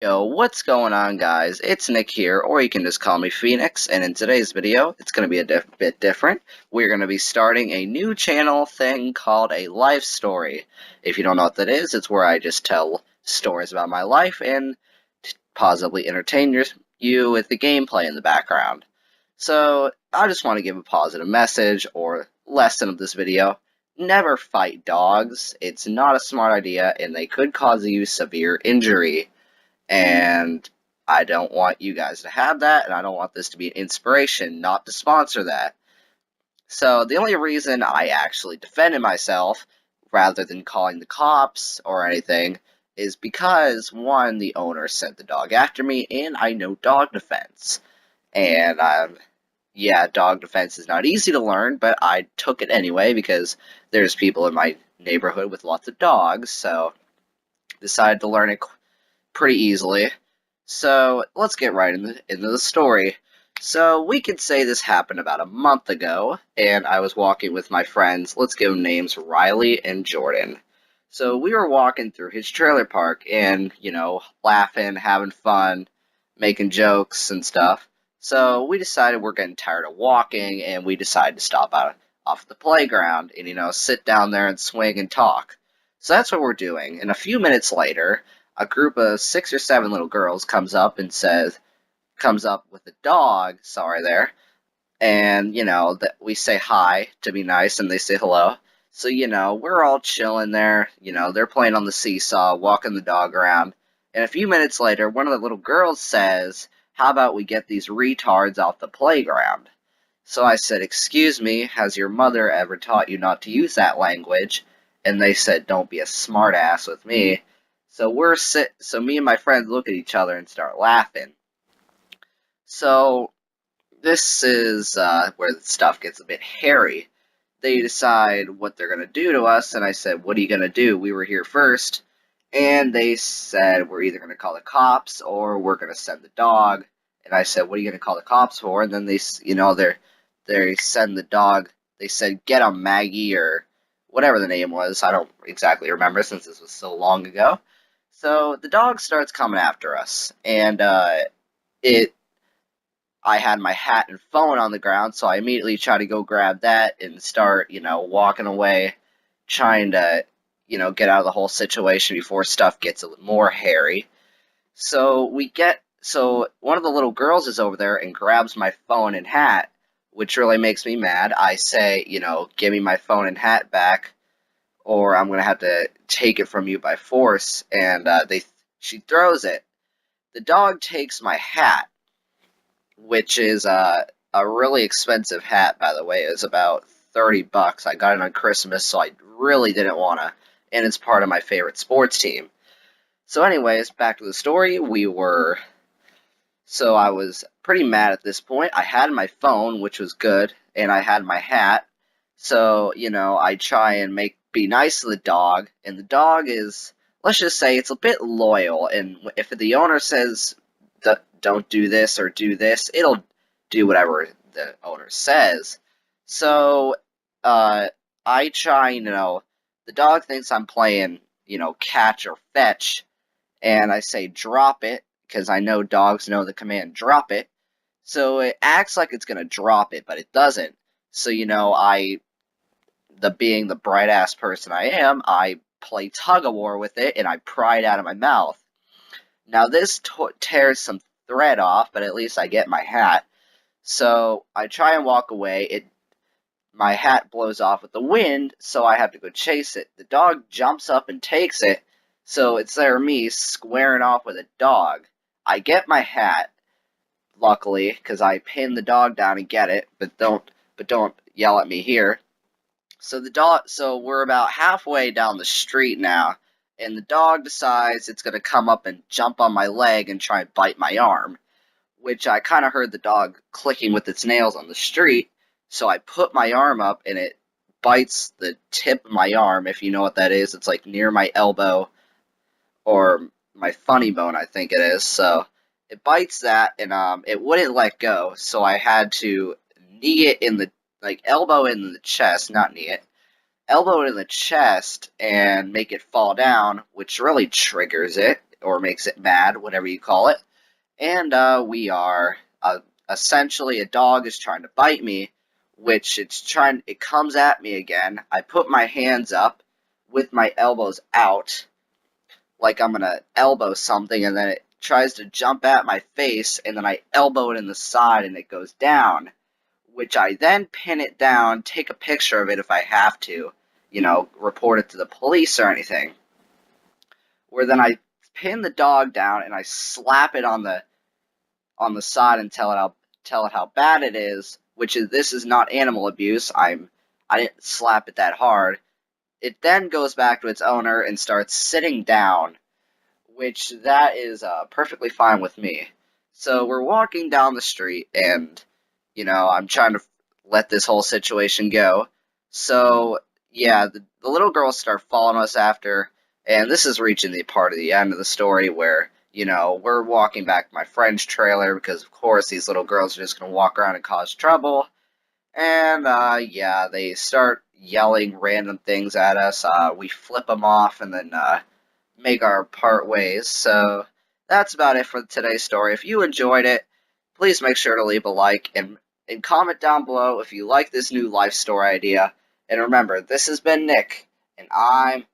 Yo, what's going on, guys? It's Nick here, or you can just call me Phoenix, and in today's video, it's going to be a bit different. We're going to be starting a new channel thing called a life story. If you don't know what that is, it's where I just tell stories about my life and possibly entertain you with the gameplay in the background. So, I just want to give a positive message or lesson of this video. Never fight dogs. It's not a smart idea, and they could cause you severe injury. And I don't want you guys to have that, and I don't want this to be an inspiration not to sponsor that. So the only reason I actually defended myself, rather than calling the cops or anything, is because, one, the owner sent the dog after me, and I know dog defense. And, yeah, dog defense is not easy to learn, but I took it anyway because there's people in my neighborhood with lots of dogs, so decided to learn it pretty easily. So let's get right into the story. So we could say this happened about a month ago, and I was walking with my friends. Let's give them names, Riley and Jordan. So we were walking through his trailer park and, laughing, having fun, making jokes and stuff. So we decided we're getting tired of walking, and we decided to stop out off the playground and, sit down there and swing and talk. So that's what we're doing. And a few minutes later, a group of 6 or 7 little girls comes up with a dog, sorry there, and that we say hi to be nice, and they say hello. So we're all chilling there. They're playing on the seesaw, walking the dog around, and a few minutes later, one of the little girls says, "How about we get these retards off the playground?" So I said, "Excuse me, has your mother ever taught you not to use that language?" And they said, "Don't be a smartass with me." So me and my friends look at each other and start laughing. So this is where the stuff gets a bit hairy. They decide what they're gonna do to us, and I said, "What are you gonna do? We were here first." And they said, "We're either gonna call the cops or we're gonna send the dog." And I said, "What are you gonna call the cops for?" And then they send the dog. They said, "Get him, Maggie," or whatever the name was. I don't exactly remember since this was so long ago. So the dog starts coming after us, and it. I had my hat and phone on the ground, so I immediately try to go grab that and start, walking away, trying to, get out of the whole situation before stuff gets a little more hairy. So one of the little girls is over there and grabs my phone and hat, which really makes me mad. I say, "Give me my phone and hat back, or I'm gonna have to take it from you by force." And she throws it. The dog takes my hat, which is a really expensive hat, by the way. It was about $30. I got it on Christmas, so I really didn't want to. And it's part of my favorite sports team. So, anyways, back to the story. So I was pretty mad at this point. I had my phone, which was good, and I had my hat. So, I try and be nice to the dog, and the dog is, let's just say, it's a bit loyal. And if the owner says, "Don't do this or do this," it'll do whatever the owner says. So, uh, I try, the dog thinks I'm playing, catch or fetch, and I say drop it because I know dogs know the command drop it. So it acts like it's gonna drop it, but it doesn't. So being the bright ass person I am, I play tug of war with it and I pry it out of my mouth. Now this tears some thread off, but at least I get my hat. So I try and walk away. My hat blows off with the wind, so I have to go chase it. The dog jumps up and takes it, so it's there me squaring off with a dog. I get my hat, luckily, because I pin the dog down and get it, but don't yell at me here. So we're about halfway down the street now, and the dog decides it's gonna come up and jump on my leg and try and bite my arm, which I kind of heard the dog clicking with its nails on the street. So I put my arm up and it bites the tip of my arm, if you know what that is. It's like near my elbow or my funny bone, I think it is. So it bites that and it wouldn't let go. So I had to knee it in the, like, elbow in the chest, not knee it, elbow it in the chest and make it fall down, which really triggers it. or makes it mad, whatever you call it. And we are essentially, a dog is trying to bite me, which it comes at me again. I put my hands up with my elbows out, like I'm gonna elbow something, and then it tries to jump at my face, and then I elbow it in the side, and it goes down, which I then pin it down, take a picture of it if I have to, report it to the police or anything. Where then I pin the dog down and I slap it on the side and tell it how bad it is, which is this is not animal abuse. I didn't slap it that hard. It then goes back to its owner and starts sitting down, which that is perfectly fine with me. So we're walking down the street, and I'm trying to let this whole situation go. So yeah, the little girls start following us after, and this is reaching the part of the end of the story where we're walking back to my friend's trailer because of course these little girls are just gonna walk around and cause trouble. And yeah, they start yelling random things at us. We flip them off and then make our part ways. So that's about it for today's story. If you enjoyed it, please make sure to leave a like and comment down below if you like this new life story idea. And remember, this has been Nick, and I'm